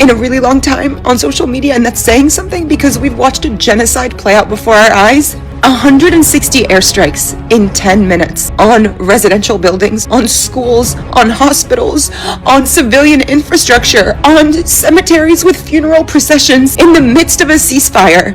in a really long time on social media, and that's saying something because we've watched a genocide play out before our eyes. 160 airstrikes in 10 minutes on residential buildings, on schools, on hospitals, on civilian infrastructure, on cemeteries with funeral processions in the midst of a ceasefire.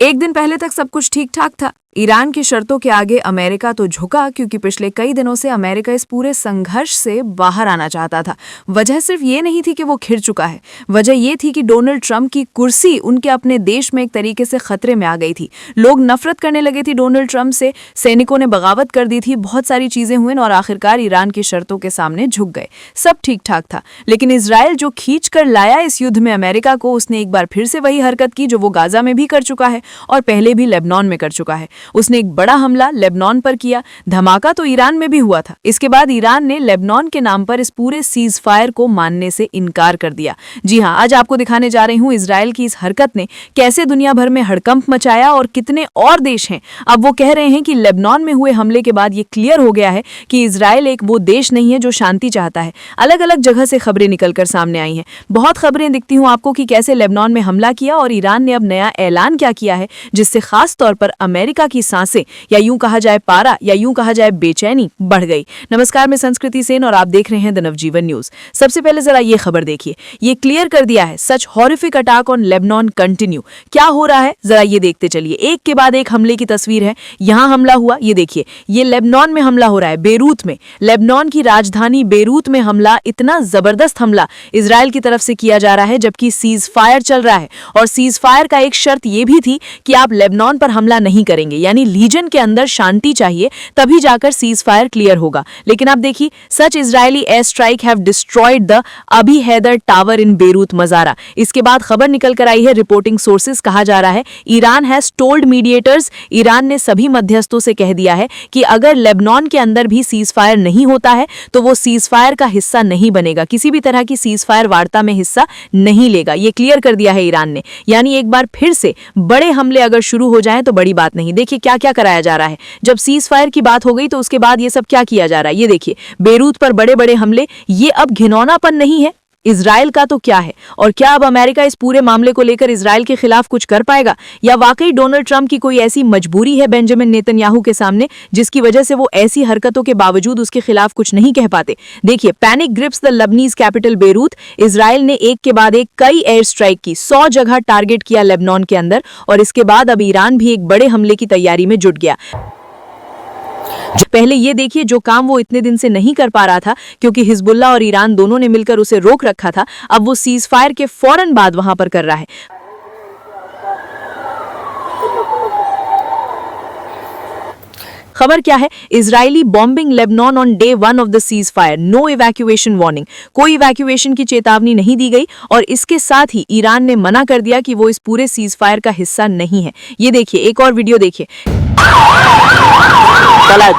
एक दिन पहले तक सब कुछ ठीक ठाक था। Iran की शर्तों के आगे अमेरिका तो झुका, क्योंकि पिछले कई दिनों से अमेरिका इस पूरे संघर्ष से बाहर आना चाहता था। वजह सिर्फ ये नहीं थी कि वो घिर चुका है, वजह ये थी कि डोनाल्ड ट्रंप की कुर्सी उनके अपने देश में एक तरीके से खतरे में आ गई थी। लोग नफरत करने लगे थे डोनाल्ड ट्रंप से, सैनिकों ने बगावत कर दी थी, बहुत सारी चीजें हुई और आखिरकार ईरान की शर्तों के सामने झुक गए। सब ठीक ठाक था, लेकिन इजराइल जो खींच कर लाया इस युद्ध में अमेरिका को, उसने एक बार फिर से वही हरकत की जो वो गाजा में भी कर चुका है और पहले भी लेबनान में कर चुका है। उसने एक बड़ा हमला लेबनान पर किया। धमाका तो ईरान में भी हुआ था। इसके बाद ईरान ने लेबनान के नाम पर इस पूरे सीज फायर को मानने से इनकार कर दिया। जी हां, आज आपको दिखाने जा रही हूं इजराइल की इस हरकत ने कैसे दुनिया भर में हड़कंप मचाया और कितने और देश हैं अब वो कह रहे हैं कि लेबनान में हुए हमले के बाद ये क्लियर हो गया है कि इजराइल एक वो देश नहीं है जो शांति चाहता है। अलग अलग जगह से खबरें निकलकर सामने आई हैं। बहुत खबरें दिखती हूं आपको कि कैसे लेबनान में हमला किया और ईरान ने अब नया ऐलान क्या किया है, जिससे खास तौर पर अमेरिका की सांसें या यूं कहा जाए पारा या यूं कहा जाए बेचैनी बढ़ गई। नमस्कार, मैं संस्कृति सेन और आप देख रहे हैं द नवजीवन न्यूज। सबसे पहले जरा ये खबर देखिए, ये क्लियर कर दिया है such horrific attack on Lebanon continue. क्या हो रहा है जरा ये देखते चलिए। एक के बाद एक हमले की तस्वीर है। यहां हमला हुआ, ये देखिए, ये लेबनान में हमला हो रहा है, बेरूत में, लेबनान की राजधानी बेरूत में हमला। इतना जबरदस्त हमला इजराइल की तरफ से किया जा रहा है जबकि सीज फायर चल रहा है। और सीज फायर का एक शर्त यह भी थी कि आप लेबनान पर हमला नहीं करेंगे, यानी रीजन के अंदर शांति चाहिए, तभी जाकर सीज फायर क्लियर होगा। लेकिन आप देखिए, such Israeli air strike have destroyed the Abi Haidar tower in Beirut Mazraa. इसके बाद खबर निकल कर आई है, रिपोर्टिंग सोर्सेज कहा जा रहा है Iran has told mediators, Iran ने सभी मध्यस्थों से कह दिया है कि अगर लेबनान के अंदर भी सीज फायर नहीं होता है तो वो सीज फायर का हिस्सा नहीं बनेगा, किसी भी तरह की सीज फायर वार्ता में हिस्सा नहीं लेगा। ये क्लियर कर दिया है ईरान ने। यानी एक बार फिर से बड़े हमले अगर शुरू हो जाएं तो बड़ी बात नहीं। देखिए क्या क्या कराया जा रहा है। जब सीज फायर की बात हो गई तो उसके बाद ये सब क्या किया जा रहा है, ये देखिए, बेरूत पर बड़े बड़े हमले। ये अब घिनौनापन नहीं है इजराइल का तो क्या है, और क्या अब अमेरिका इस पूरे मामले को लेकर इजराइल के खिलाफ कुछ कर पाएगा, या वाकई डोनाल्ड ट्रंप की कोई ऐसी मजबूरी है बेंजामिन नेतन्याहू के सामने जिसकी वजह से वो ऐसी हरकतों के बावजूद उसके खिलाफ कुछ नहीं कह पाते। देखिए, panic grips the Lebanese capital Beirut. Israel ने एक के बाद एक कई एयर स्ट्राइक की, 100 जगह टारगेट किया लेबनान के अंदर, और इसके बाद अब ईरान भी एक बड़े हमले की तैयारी में जुट गया। पहले ये देखिए, जो काम वो इतने दिन से नहीं कर पा रहा था क्योंकि हिजबुल्लाह और ईरान दोनों ने मिलकर उसे रोक रखा था, अब वो सीज फायर के फौरन बाद वहां पर कर रहा है। खबर क्या है, Israeli bombing Lebanon on day 1 of the cease fire, no evacuation warning. कोई इवैक्यूएशन की चेतावनी नहीं दी गई और इसके साथ ही ईरान ने मना कर दिया कि वो इस पूरे सीज फायर का हिस्सा नहीं है। ये देखिए, एक और वीडियो देखिए।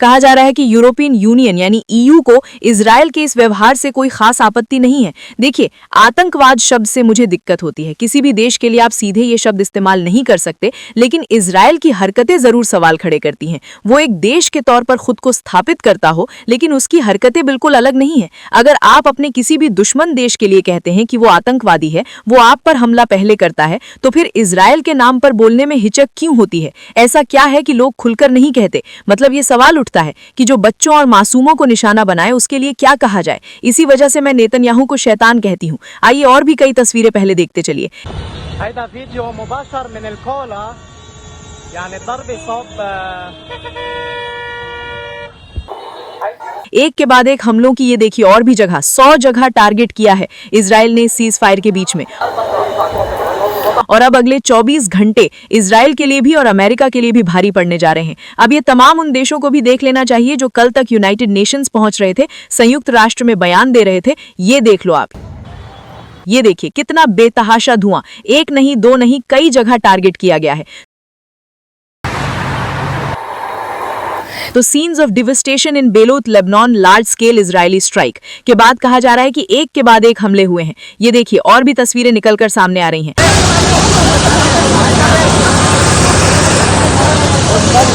कहा जा रहा है कि यूरोपियन यूनियन यानी ईयू को इजराइल के इस व्यवहार से कोई खास आपत्ति नहीं है। देखिए, आतंकवाद शब्द से मुझे दिक्कत होती है। किसी भी देश के लिए आप सीधे ये शब्द इस्तेमाल नहीं कर सकते, लेकिन इजराइल की हरकतें जरूर सवाल खड़े करती हैं। वो एक देश के तौर पर खुद को स्थापित करता हो, लेकिन उसकी हरकतें बिल्कुल अलग नहीं है। अगर आप अपने किसी भी दुश्मन देश के लिए कहते हैं कि वो आतंकवादी है, वो आप पर हमला पहले करता है, तो फिर इजराइल के नाम पर बोलने में हिचक क्यों होती है? ऐसा क्या है कि लोग खुलकर नहीं कहते? मतलब ये सवाल उठता है कि जो बच्चों और मासूमों को निशाना बनाए उसके लिए क्या कहा जाए। इसी वजह से मैं नेतन्याहू को शैतान कहती हूँ। आइए और भी कई तस्वीरें पहले देखते चलिए। एक के बाद एक हमलों की ये देखिए, और भी जगह 100 जगह टारगेट किया है इजराइल ने सीज फायर के बीच में। और अब अगले 24 घंटे इजराइल के लिए भी और अमेरिका के लिए भी भारी पड़ने जा रहे हैं। अब ये तमाम उन देशों को भी देख लेना चाहिए जो कल तक यूनाइटेड नेशंस पहुंच रहे थे, संयुक्त राष्ट्र में बयान दे रहे थे। ये देख लो आप, ये देखिए कितना बेतहाशा धुआं, एक नहीं, दो नहीं, कई जगह टारगेट किया गया है। तो scenes of devastation in Beirut Lebanon, large scale Israeli strike के बाद कहा जा रहा है कि एक के बाद एक हमले हुए हैं। ये देखिए और भी तस्वीरें निकलकर सामने आ रही हैं।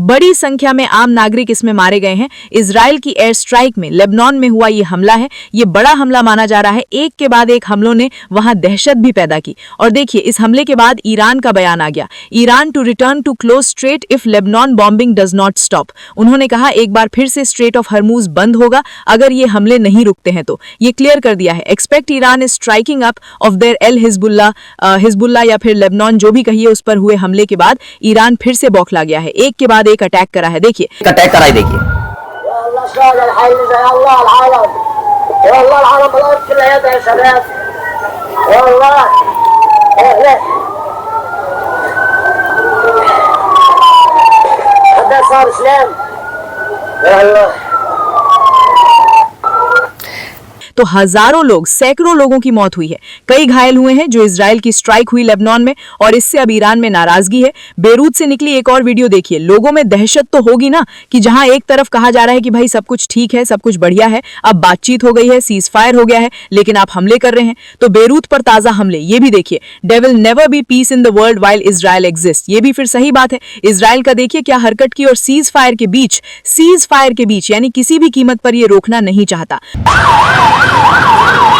बड़ी संख्या में आम नागरिक इसमें मारे गए हैं। इजराइल की एयर स्ट्राइक में लेबनान में हुआ ये हमला है। ये बड़ा हमला माना जा रहा है। एक के बाद एक हमलों ने वहां दहशत भी पैदा की। और देखिए इस हमले के बाद ईरान का बयान आ गया। Iran to return to close strait if Lebanon bombing does not stop. उन्होंने कहा एक बार फिर से स्ट्रेट ऑफ हरमूज बंद होगा अगर ये हमले नहीं रुकते हैं तो। ये क्लियर कर दिया है। Expect Iran is striking up of their L Hezbollah या फिर लेबनान जो भी कहिए उस पर हुए हमले के बाद ईरान फिर से बौखला गया है। एक के बाद एक अटैक करा है। देखिए अटैक करा है, देखिए तो हजारों लोग, सैकड़ों लोगों की मौत हुई है, कई घायल हुए हैं जो इजराइल की स्ट्राइक हुई लेबनान में और इससे अब ईरान में नाराजगी है। बेरूत से निकली एक और वीडियो देखिए। लोगों में दहशत तो होगी ना कि जहां एक तरफ कहा जा रहा है कि भाई सब कुछ ठीक है, सब कुछ बढ़िया है, अब बातचीत हो गई है, सीज फायर हो गया है, लेकिन आप हमले कर रहे हैं। तो बेरूत पर ताजा हमले, ये भी देखिए। Devil never be peace in the world while Israel exist. ये भी फिर सही बात है। इजराइल का देखिए क्या हरकत की और सीज फायर के बीच यानी किसी भी कीमत पर ये रोकना नहीं चाहता।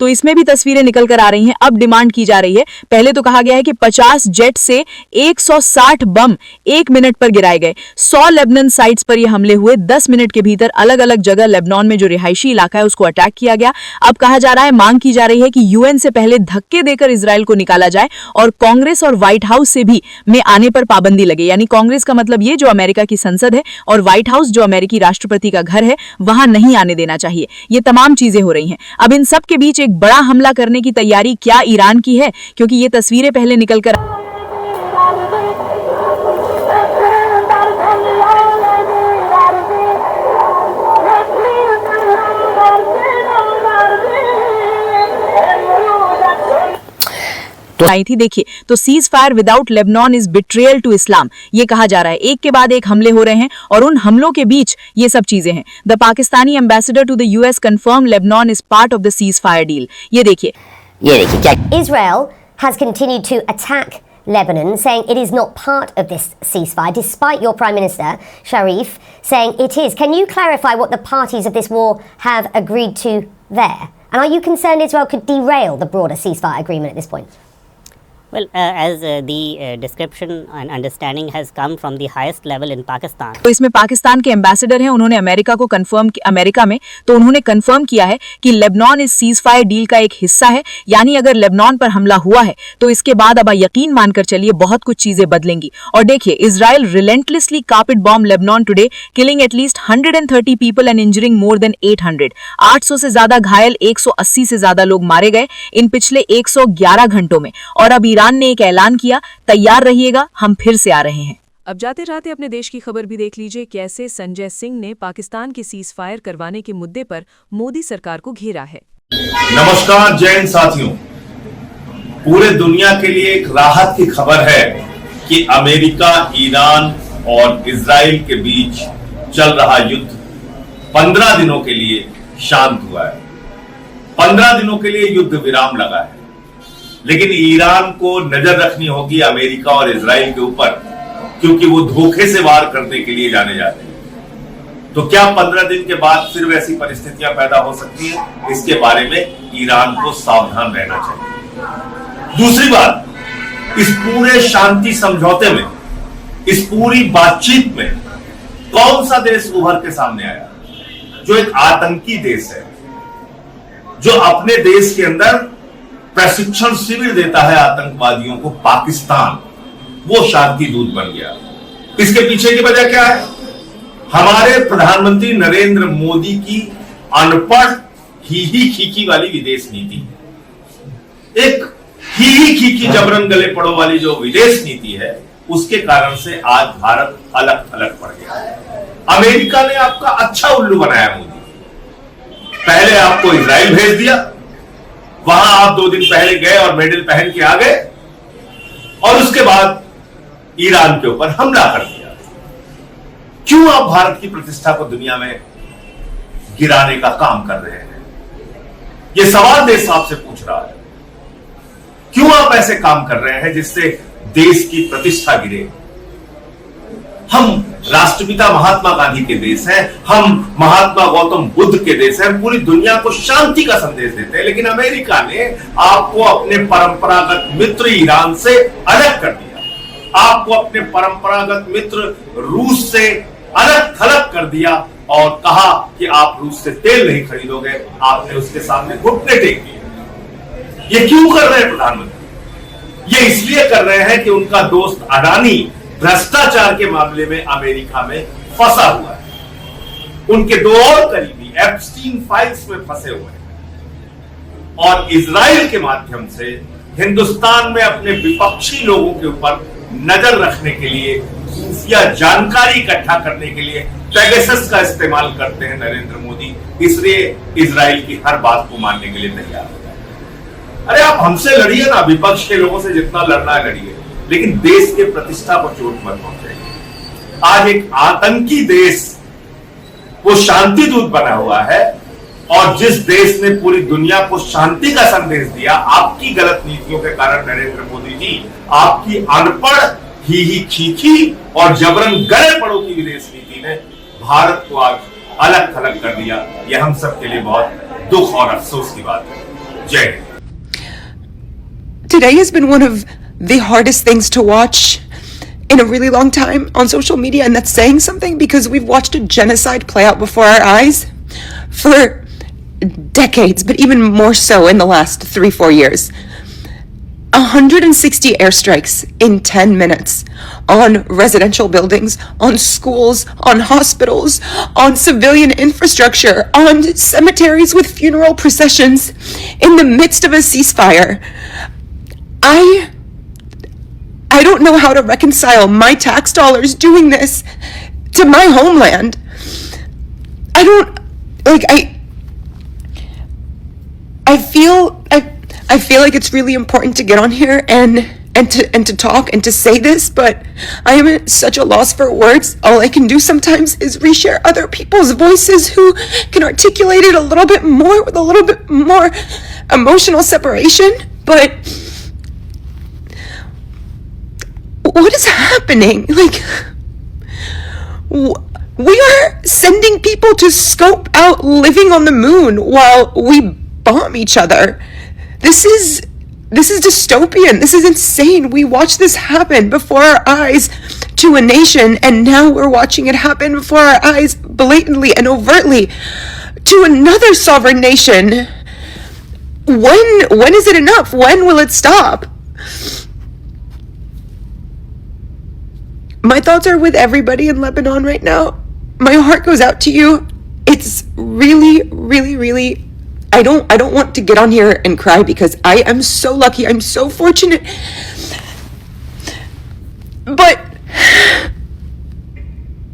तो इसमें भी तस्वीरें निकल कर आ रही हैं। अब डिमांड की जा रही है। पहले तो कहा गया है कि 50 जेट से 160 बम 1 मिनट पर गिराए गए। 100 लेबनान साइट्स पर ये हमले हुए। 10 मिनट के भीतर अलग अलग जगह लेबनान में जो रिहायशी इलाका है उसको अटैक किया गया। अब कहा जा रहा है, मांग की जा रही है कि यूएन से पहले धक्के देकर इजराइल को निकाला जाए और कांग्रेस और व्हाइट हाउस से भी में आने पर पाबंदी लगे। यानी कांग्रेस का मतलब ये जो अमेरिका की संसद है और व्हाइट हाउस जो अमेरिकी राष्ट्रपति का घर है वहां नहीं आने देना चाहिए। ये तमाम चीजें हो रही हैं। अब इन सब के बीच एक बड़ा हमला करने की तैयारी क्या ईरान की है, क्योंकि ये तस्वीरें पहले निकलकर आई थी। देखिए तो ceasefire without Lebanon is betrayal to Islam, ये कहा जा रहा है। एक के बाद एक हमले हो रहे हैं और उन हमलों के बीच ये सब चीजें हैं। The Pakistani ambassador to the US confirm Lebanon is part of the cease fire deal. ये देखिए Israel has continued to attack Lebanon, saying it is not part of this ceasefire, despite your Prime Minister, Sharif, saying it is. Can you clarify what the parties of this war have agreed to there? And are you concerned Israel could derail the broader ceasefire agreement at this point? Well, as the description and understanding has come from the highest level in Pakistan. तो इसमें पाकिस्तान के ambassador हैं, उन्होंने America को America में तो उन्होंने confirm किया है कि लेबनान इस सीज फायर डील का एक हिस्सा है। यानी अगर लेबनान पर हमला हुआ है तो इसके बाद अब यकीन मानकर चलिए बहुत कुछ चीजें बदलेंगी। और देखिए Israel relentlessly carpet bomb Lebanon today, killing at least 130 people and injuring more than 800। 800 से ज्यादा घायल, 180 से ज्यादा लोग मारे गए इन पिछले 111 घंटों में। और अब ईरान ने एक ऐलान किया, तैयार रहिएगा, हम फिर से आ रहे हैं। अब जाते जाते अपने देश की खबर भी देख लीजिए। कैसे संजय सिंह ने पाकिस्तान की सीज फायर करवाने के मुद्दे पर मोदी सरकार को घेरा है। नमस्कार जैन साथियों, पूरे दुनिया के लिए एक राहत की खबर है कि अमेरिका, ईरान और इजराइल के बीच चल रहा युद्ध 15 दिनों के लिए शांत हुआ है। 15 दिनों के लिए युद्ध विराम लगा है। लेकिन ईरान को नजर रखनी होगी अमेरिका और इजराइल के ऊपर, क्योंकि वो धोखे से वार करने के लिए जाने जाते हैं। तो क्या 15 दिन के बाद फिर वैसी परिस्थितियां पैदा हो सकती हैं? इसके बारे में ईरान को सावधान रहना चाहिए। दूसरी बात, इस पूरे शांति समझौते में, इस पूरी बातचीत में कौन सा देश उभर के सामने आया जो एक आतंकी देश है, जो अपने देश के अंदर प्रशिक्षण शिविर देता है आतंकवादियों को? पाकिस्तान वो शांति दूत बन गया। इसके पीछे की वजह क्या है? हमारे प्रधानमंत्री नरेंद्र मोदी की अनपढ़ ही खीखी वाली विदेश नीति, एक ही खीखी जबरन गले पड़ो वाली जो विदेश नीति है, उसके कारण से आज भारत अलग थलग पड़ गया है। अमेरिका ने आपका अच्छा उल्लू बनाया मोदी। पहले आपको इजराइल भेज दिया, वहां आप 2 दिन पहले गए और मेडल पहन के आ गए, और उसके बाद ईरान के ऊपर हमला कर दिया। क्यों आप भारत की प्रतिष्ठा को दुनिया में गिराने का काम कर रहे हैं? यह सवाल देश आपसे पूछ रहा है। क्यों आप ऐसे काम कर रहे हैं जिससे देश की प्रतिष्ठा गिरे? हम राष्ट्रपिता महात्मा गांधी के देश हैं, हम महात्मा गौतम बुद्ध के देश हैं, पूरी दुनिया को शांति का संदेश देते हैं, लेकिन अमेरिका ने आपको अपने परंपरागत मित्र ईरान से अलग कर दिया, आपको अपने परंपरागत मित्र रूस से अलग थलग कर दिया और कहा कि आप रूस से तेल नहीं खरीदोगे। आपने उसके सामने घुटने टेक दिए। ये क्यों कर रहे हैं प्रधानमंत्री? ये इसलिए कर रहे हैं कि उनका दोस्त अडानी भ्रष्टाचार के मामले में अमेरिका में फंसा हुआ है। उनके 2 और करीबी एप्स्टीन फाइल्स में फंसे हुए हैं, और इजराइल के माध्यम से हिंदुस्तान में अपने विपक्षी लोगों के ऊपर नजर रखने के लिए, खुफिया जानकारी इकट्ठा करने के लिए पेगासस का इस्तेमाल करते हैं नरेंद्र मोदी। इसलिए इजराइल की हर बात को मानने के लिए तैयार हो जाए। अरे आप हमसे लड़िए ना, विपक्ष के लोगों से जितना लड़ना है लड़िए, लेकिन देश के प्रतिष्ठा को चोट मत पहुंचाइए। आज एक आतंकी देश वो शांति दूत बना हुआ है, और जिस देश ने पूरी दुनिया को शांति का संदेश दिया, आपकी गलत नीतियों के कारण नरेंद्र मोदी जी, आपकी अनपढ़ ही खीखी और जबरन गले पड़ो की विदेश नीति ने भारत को आज अलग थलग कर दिया। यह हम सब के लिए बहुत दुख और अफसोस की बात है। जय Hind. Today has been one of the hardest things to watch in a really long time on social media, and that's saying something because we've watched a genocide play out before our eyes for decades, but even more so in the last 3-4 years. 160 airstrikes in 10 minutes on residential buildings, on schools, on hospitals, on civilian infrastructure, on cemeteries with funeral processions in the midst of a ceasefire. I don't know how to reconcile my tax dollars doing this to my homeland. I feel like it's really important to get on here and to talk and to say this, but I am at such a loss for words. All I can do sometimes is reshare other people's voices who can articulate it a little bit more with a little bit more emotional separation. But what is happening? Like, we are sending people to scope out living on the moon while we bomb each other. This is dystopian. This is insane. We watched this happen before our eyes to a nation, and now we're watching it happen before our eyes blatantly and overtly to another sovereign nation. When is it enough? When will it stop? My thoughts are with everybody in Lebanon right now. My heart goes out to you. It's really, really, really, I don't want to get on here and cry because I am so lucky. I'm so fortunate. But